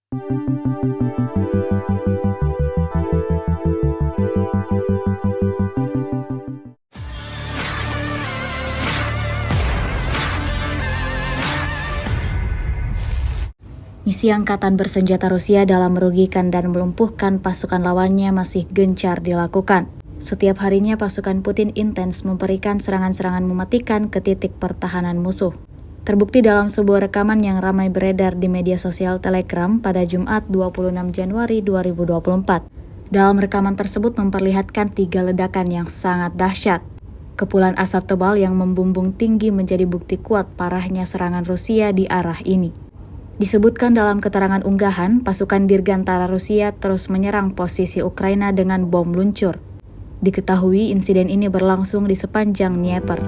Misi angkatan bersenjata Rusia dalam merugikan dan melumpuhkan pasukan lawannya masih gencar dilakukan. Setiap harinya pasukan Putin intens memberikan serangan-serangan mematikan ke titik pertahanan musuh. Terbukti dalam sebuah rekaman yang ramai beredar di media sosial Telegram pada Jumat 26 Januari 2024. Dalam rekaman tersebut memperlihatkan 3 ledakan yang sangat dahsyat. Kepulan asap tebal yang membumbung tinggi menjadi bukti kuat parahnya serangan Rusia di arah ini. Disebutkan dalam keterangan unggahan, pasukan Dirgantara Rusia terus menyerang posisi Ukraina dengan bom luncur. Diketahui insiden ini berlangsung di sepanjang Dnieper.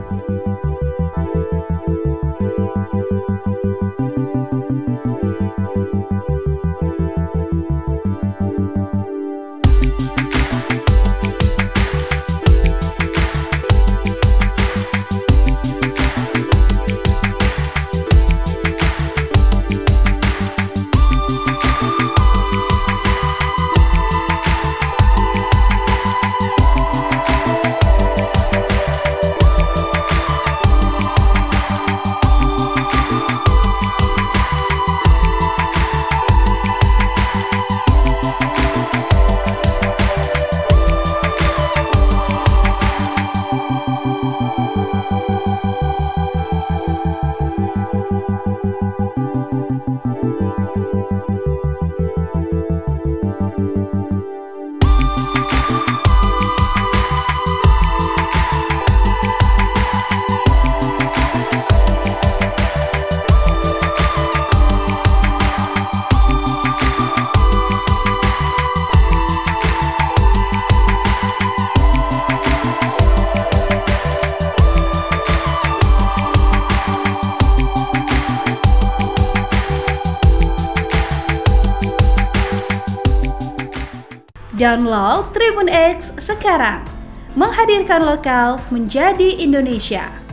Download Tribun X sekarang, menghadirkan lokal menjadi Indonesia.